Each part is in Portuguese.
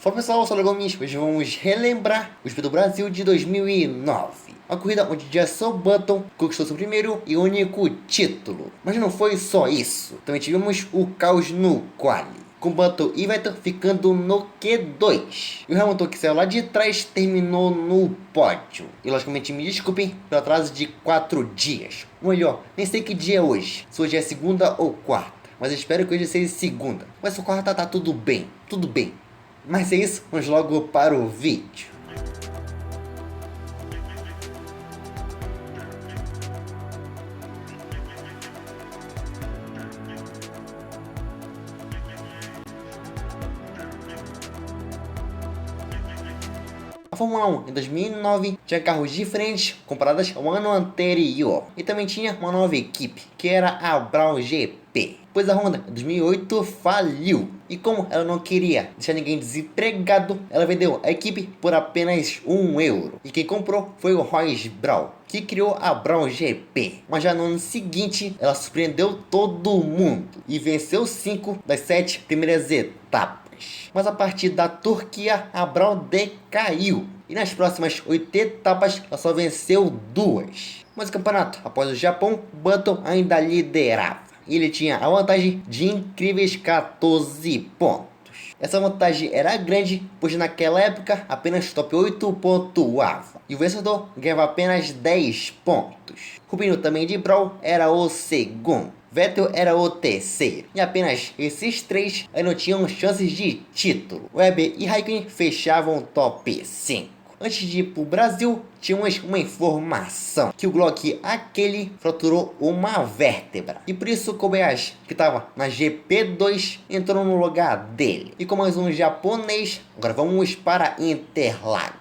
Fala pessoal, eu sou o Gomes. Hoje vamos relembrar o GP do Brasil de 2009. Uma corrida onde Jenson Button conquistou seu primeiro e único título. Mas não foi só isso. Também tivemos o caos no quali, com Button e Vettel ficando no Q2. E o Hamilton, que saiu lá de trás, terminou no pódio. E logicamente me desculpem pelo atraso de 4 dias. Ou melhor, nem sei que dia é hoje. Se hoje é segunda ou quarta. Mas eu espero que hoje seja segunda. Mas se quarta tá tudo bem. Tudo bem. Mas é isso, vamos logo para o vídeo. A Fórmula 1 em 2009 tinha carros diferentes comparadas ao ano anterior. E também tinha uma nova equipe, que era a Brown GP. Pois a Honda em 2008 faliu. E como ela não queria deixar ninguém desempregado, ela vendeu a equipe por apenas €1. E quem comprou foi o Ross Brawn, que criou a Brown GP. Mas já no ano seguinte, ela surpreendeu todo mundo e venceu 5 das 7 primeiras etapas. Mas a partir da Turquia, a Brown decaiu. E nas próximas 8 etapas, ela só venceu 2. Mas o campeonato, após o Japão, Button ainda liderava. E ele tinha a vantagem de incríveis 14 pontos. Essa vantagem era grande, pois naquela época apenas top 8 pontuava. E o vencedor ganhava apenas 10 pontos. Rubinho, também de Brown, era o segundo. Vettel era o terceiro. E apenas esses três não tinham chances de título. Webber e Raikkonen fechavam o top 5. Antes de ir para o Brasil, tínhamos uma informação que o Glock aquele fraturou uma vértebra. E por isso o Kobayashi, que estava na GP2, entrou no lugar dele. E com mais um japonês, agora vamos para Interlagos.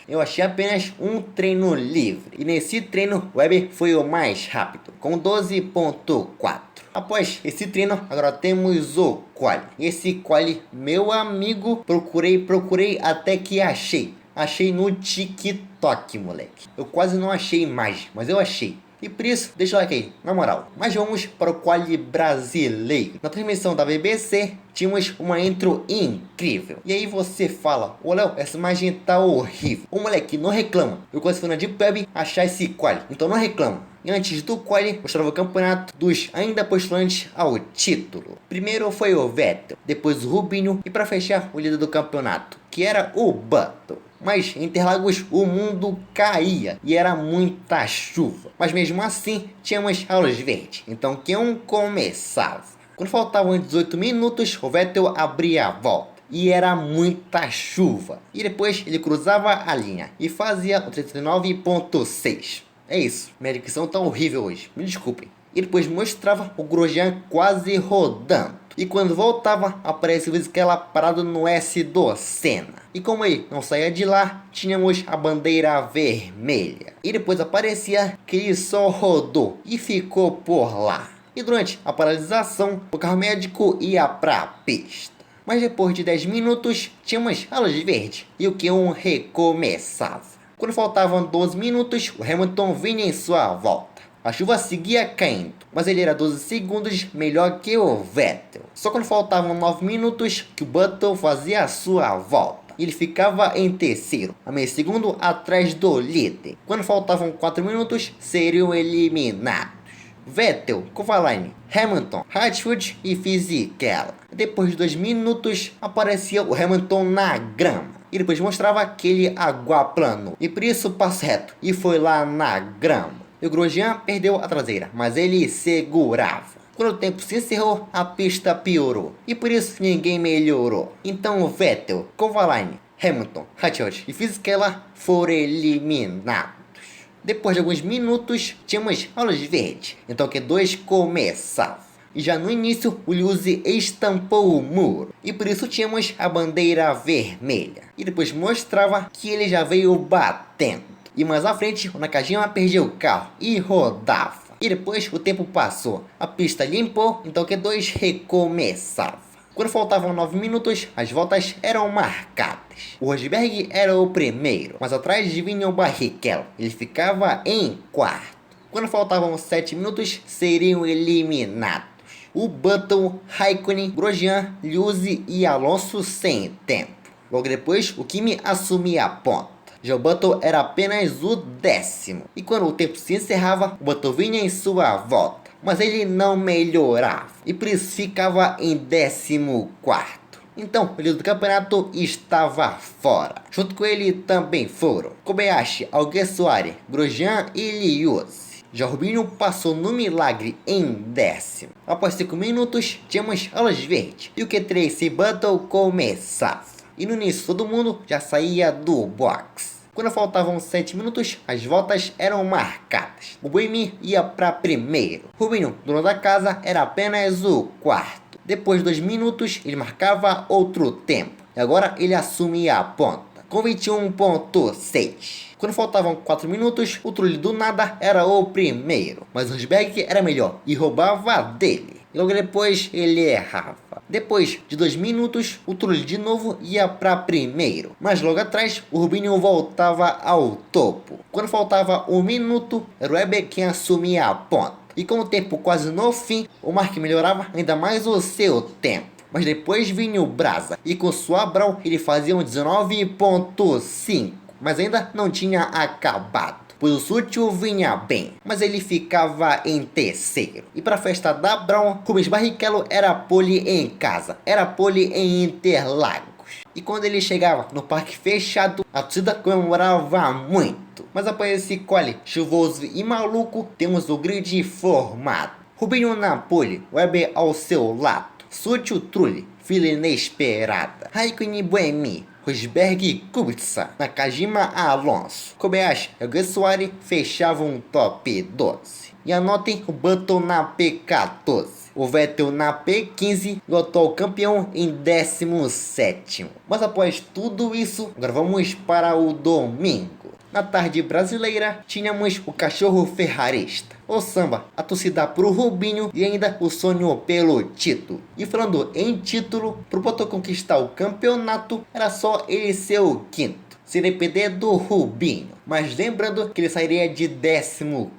Eu achei apenas um treino livre. E nesse treino, o Webber foi o mais rápido, com 12.4. Após esse treino, agora temos o quali. Esse quali, meu amigo, procurei até que achei. Achei no TikTok, moleque. Eu quase não achei mais, mas eu achei. E por isso, deixa o like aí, na moral. Mas vamos para o quali brasileiro. Na transmissão da BBC, tínhamos uma intro incrível. E aí você fala, ô Léo, essa imagem tá horrível. Ô moleque, não reclama. Eu quase fui na Deep Web achar esse quali, então não reclama. E antes do quali, mostrava o campeonato dos ainda postulantes ao título. Primeiro foi o Vettel, depois o Rubinho e para fechar o líder do campeonato, que era o Button. Mas em Interlagos o mundo caía e era muita chuva. Mas mesmo assim tínhamos a luz verde. Então quem começava? Quando faltavam 18 minutos, o Vettel abria a volta. E era muita chuva. E depois ele cruzava a linha e fazia o 39.6. É isso. Minha dicção tá horrível hoje. Me desculpem. E depois mostrava o Grosjean quase rodando. E quando voltava, aparecia o Vizsla parado no S do Senna. E como ele não saía de lá, tínhamos a bandeira vermelha. E depois aparecia que ele só rodou e ficou por lá. E durante a paralisação, o carro médico ia pra pista. Mas depois de 10 minutos, tínhamos a luz verde e o Q1 recomeçava. Quando faltavam 12 minutos, o Hamilton vinha em sua volta. A chuva seguia caindo, mas ele era 12 segundos melhor que o Vettel. Só quando faltavam 9 minutos que o Button fazia a sua volta. Ele ficava em terceiro, a meio segundo atrás do líder. Quando faltavam 4 minutos, seriam eliminados Vettel, Kovalainen, Hamilton, Hatfield e Fisichella. Depois de 2 minutos, aparecia o Hamilton na grama. E depois mostrava aquele aquaplano. E por isso passo reto e foi lá na grama. E o Grosjean perdeu a traseira, mas ele segurava. Quando o tempo se encerrou, a pista piorou. E por isso ninguém melhorou. Então o Vettel, Kovalainen, Hamilton, Hatfield e Fisichella foram eliminados. Depois de alguns minutos, tínhamos a luz verde. Então o Q2 começava. E já no início, o Lewis estampou o muro. E por isso tínhamos a bandeira vermelha. E depois mostrava que ele já veio batendo. E mais à frente, o Nakajima perdeu o carro e rodava. E depois o tempo passou. A pista limpou, então o Q2 recomeçava. Quando faltavam 9 minutos, as voltas eram marcadas. O Rosberg era o primeiro, mas atrás vinha o Barrichello. Ele ficava em quarto. Quando faltavam 7 minutos, seriam eliminados o Button, Raikkonen, Grosjean, Liuzzi e Alonso sem tempo. Logo depois, o Kimi assumia a ponta. Já o Button era apenas o 10º. E quando o tempo se encerrava, o Button vinha em sua volta. Mas ele não melhorava. E por isso ficava em 14º. Então, o líder do campeonato estava fora. Junto com ele também foram Kobayashi, Alguersuari, Grosjean e Liuzzi. Já Rubinho passou no milagre em 10º. Após 5 minutos, tínhamos a luz verde e o Q3 Button começava. E no início todo mundo já saía do box. Quando faltavam 7 minutos, as voltas eram marcadas. O Buemi ia para primeiro. Rubinho, dono da casa, era apenas o 4º. Depois de 2 minutos, ele marcava outro tempo. E agora ele assumia a ponta, com 21.6. Quando faltavam 4 minutos, o Trulli do nada era o primeiro. Mas o Rosberg era melhor e roubava dele. E logo depois ele errava. Depois de 2 minutos, o Trulli de novo ia para primeiro. Mas logo atrás, o Rubinho voltava ao topo. Quando faltava 1 minuto, era o Weber quem assumia a ponta. E com o tempo quase no fim, o Mark melhorava ainda mais o seu tempo. Mas depois vinha o Brasa, e com sua Brown ele fazia um 19.5. Mas ainda não tinha acabado, pois o Sutil vinha bem, mas ele ficava em 3º. E para a festa da Brown, Rubens Barrichello era pole em casa, era pole em Interlagos. E quando ele chegava no parque fechado, a torcida comemorava muito. Mas após esse quali chuvoso e maluco, temos o grid formado. Rubinho na pole, Weber ao seu lado, Sutil, Trulli, fila inesperada, Raikkonen, Buemi, Rosberg, Kubica, Nakajima, Alonso, Kobayashi e Alguersuari fechavam um top 12. E anotem o Button na P14. O Vettel na P15 e o atual campeão em 17º. Mas após tudo isso, agora vamos para o domingo. Na tarde brasileira, tínhamos o cachorro ferrarista, o samba, a torcida pro Rubinho e ainda o sonho pelo título. E falando em título, pro Button conquistar o campeonato, era só ele ser o 5º, sem depender do Rubinho. Mas lembrando que ele sairia de 14º.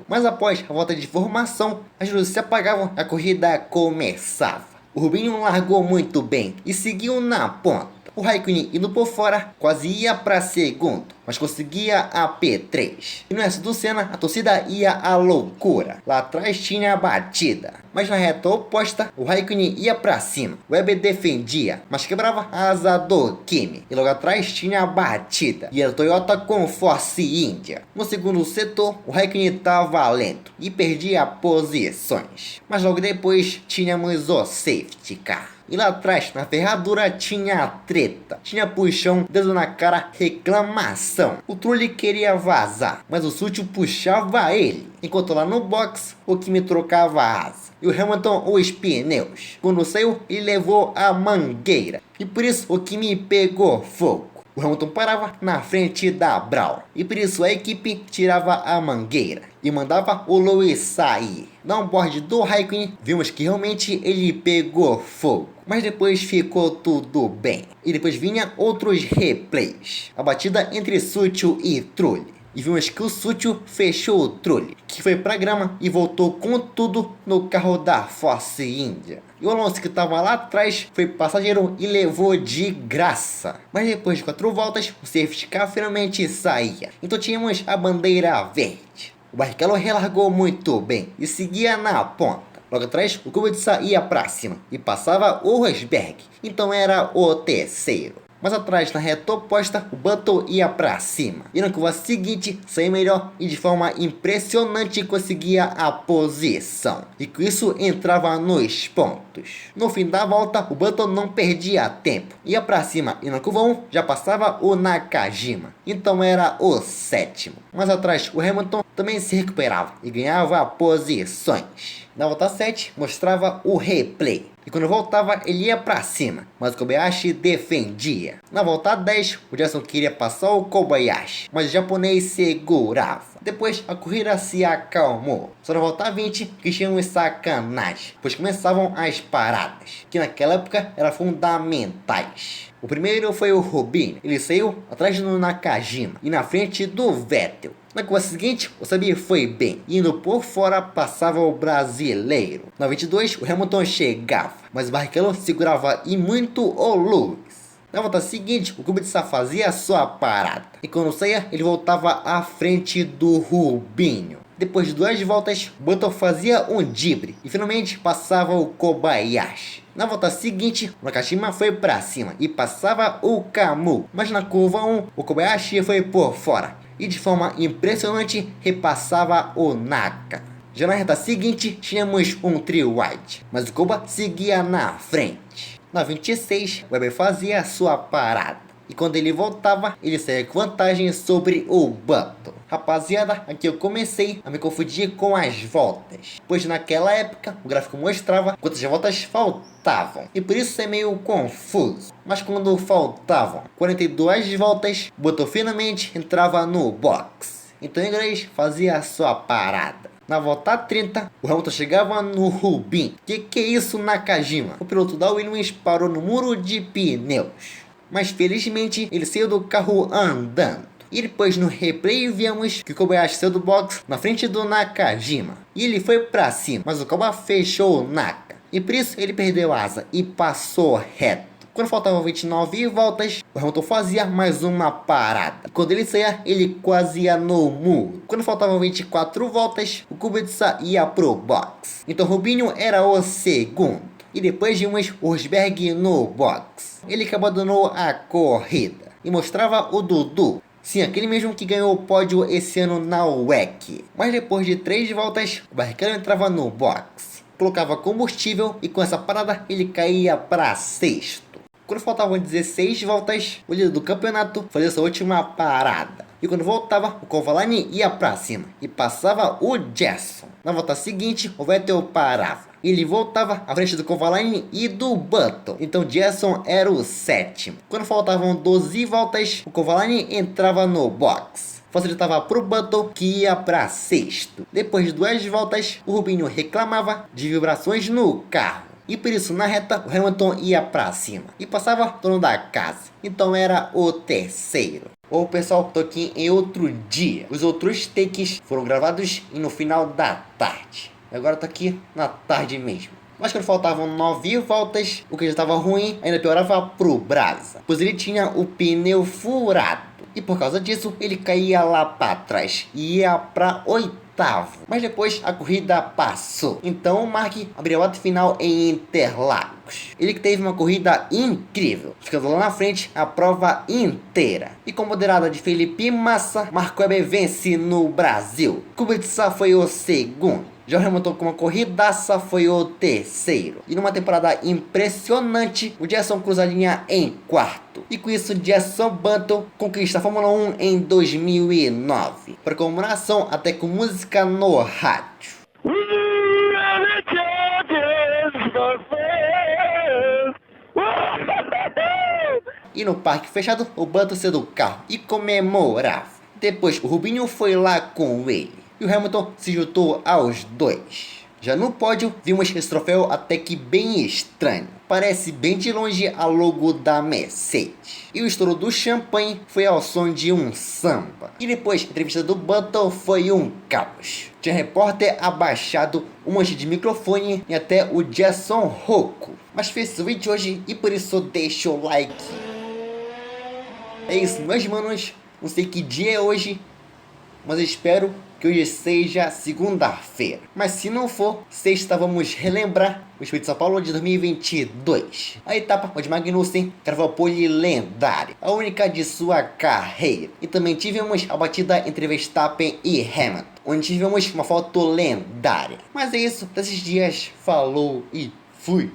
Mas após a volta de formação, as luzes se apagavam e a corrida começava. O Rubinho largou muito bem e seguiu na ponta. O Raikkonen indo por fora quase ia para segundo, mas conseguia a P3. E no resto do Senna, a torcida ia à loucura. Lá atrás tinha a batida, mas na reta oposta, o Raikkonen ia para cima. O Weber defendia, mas quebrava a asa do Kimi. E logo atrás tinha a batida, e a Toyota com Force India. No segundo setor, o Raikkonen estava lento e perdia posições. Mas logo depois, tínhamos o safety car. E lá atrás, na ferradura, tinha a treta. Tinha puxão, dedo na cara, reclamação. O Trulli queria vazar, mas o Sutil puxava ele. Enquanto lá no box, o Kimi trocava a asa. E o Hamilton os pneus. Quando saiu, ele levou a mangueira. E por isso, o Kimi pegou fogo. O Hamilton parava na frente da Brown. E por isso a equipe tirava a mangueira e mandava o Lewis sair. No onboard do Raikkonen, vimos que realmente ele pegou fogo. Mas depois ficou tudo bem. E depois vinha outros replays. A batida entre Sutil e Trulli. E vimos que o Sutil fechou o Trulli, que foi pra grama e voltou com tudo no carro da Force India. E o Alonso, que estava lá atrás, foi passageiro e levou de graça. Mas depois de 4 voltas, o safety car finalmente saía. Então tínhamos a bandeira verde. O Barrichello relargou muito bem e seguia na ponta. Logo atrás, o Kubica ia pra cima e passava o Rosberg. Então era o terceiro. Mas atrás, na reta oposta, o Button ia pra cima. E na curva seguinte, saiu melhor e de forma impressionante conseguia a posição. E com isso entrava nos pontos. No fim da volta, o Button não perdia tempo. Ia pra cima e na curva 1 já passava o Nakajima. Então era o 7º. Mas atrás, o Hamilton também se recuperava e ganhava posições. Na volta 7, mostrava o replay. E quando voltava, ele ia pra cima, mas o Kobayashi defendia. Na volta 10, o Jason queria passar o Kobayashi, mas o japonês segurava. Depois, a corrida se acalmou. Só na volta 20 que tínhamos sacanagem, pois começavam as paradas, que naquela época eram fundamentais. O primeiro foi o Rubinho. Ele saiu atrás do Nakajima e na frente do Vettel. Na curva seguinte, o Sabir foi bem, indo por fora passava o brasileiro. Na 22, o Hamilton chegava, mas o Barrichello segurava e muito o Lewis. Na volta seguinte, o Kubica fazia a sua parada. E quando saía, ele voltava à frente do Rubinho. Depois de 2 voltas, o Button fazia um drible e finalmente passava o Kobayashi. Na volta seguinte, o Nakashima foi para cima e passava o Kamui. Mas na curva 1, o Kobayashi foi por fora e de forma impressionante repassava o Naka. Já na reta seguinte, tínhamos um trio wide, mas o Koba seguia na frente. Na 26, o Weber fazia a sua parada. E quando ele voltava, ele saía com vantagem sobre o Button. Rapaziada, aqui eu comecei a me confundir com as voltas, pois naquela época o gráfico mostrava quantas voltas faltavam. E por isso é meio confuso. Mas quando faltavam 42 voltas, o Button finalmente entrava no box. Então o inglês fazia a sua parada. Na volta 30, o Hamilton chegava no Rubinho. Que é isso, Nakajima? O piloto da Williams parou no muro de pneus. Mas felizmente ele saiu do carro andando. E depois no replay vemos que o Kobayashi saiu do box na frente do Nakajima. E ele foi pra cima, mas o Koba fechou o Naka. E por isso ele perdeu a asa e passou reto. Quando faltavam 29 voltas, o Hamilton fazia mais uma parada. E quando ele saía, ele quase ia no muro. Quando faltavam 24 voltas, o Kubica ia pro box. Então Rubinho era o segundo. E depois vimos o Rosberg no box. Ele que abandonou a corrida e mostrava o Dudu. Sim, aquele mesmo que ganhou o pódio esse ano na WEC. Mas depois de 3 voltas, o Barrichello entrava no box, colocava combustível e com essa parada ele caía para sexto. Quando faltavam 16 voltas, o líder do campeonato fazia sua última parada. E quando voltava, o Kovalainen ia para cima e passava o Jason. Na volta seguinte, o Vettel parava. Ele voltava à frente do Kovalainen e do Button. Então Jason era o sétimo. Quando faltavam 12 voltas, o Kovalainen entrava no box. Facilitava para o Button, que ia para sexto. Depois de 2 voltas, o Rubinho reclamava de vibrações no carro. E por isso na reta o Hamilton ia para cima e passava dono da casa. Então era o terceiro. Ô pessoal, tô aqui em outro dia. Os outros takes foram gravados no final da tarde. Agora tô aqui na tarde mesmo. Mas quando faltavam 9 voltas, o que já estava ruim ainda piorava pro Brasa, pois ele tinha o pneu furado. E por causa disso, ele caía lá para trás e ia para oitavo. Mas depois a corrida passou. Então o Mark abriu o ato final em Interlagos. Ele que teve uma corrida incrível, ficando lá na frente a prova inteira. E com moderada de Felipe Massa, Marco Webber vence no Brasil. Kubica foi o segundo. Já o Hamilton com uma corridaça foi o terceiro. E numa temporada impressionante, o Jason cruza a linha em quarto. E com isso, Jenson Button conquista a Fórmula 1 em 2009. Para comemoração, até com música no rádio. E no parque fechado, o Button saiu do carro e comemorava. Depois, o Rubinho foi lá com ele. E o Hamilton se juntou aos dois. Já no pódio, vimos esse troféu até que bem estranho. Parece bem de longe a logo da Mercedes. E o estouro do champanhe foi ao som de um samba. E depois, a entrevista do Button foi um caos. Tinha repórter abaixado, um monte de microfone e até o Jason rouco. Mas fez esse vídeo hoje e por isso deixa o like. É isso, meus manos. Não sei que dia é hoje, mas espero que hoje seja segunda-feira. Mas se não for, sexta vamos relembrar o Espírito de São Paulo de 2022. A etapa onde Magnussen cravou a pole lendária, a única de sua carreira. E também tivemos a batida entre Verstappen e Hamilton, onde tivemos uma foto lendária. Mas é isso, desses dias, falou e fui!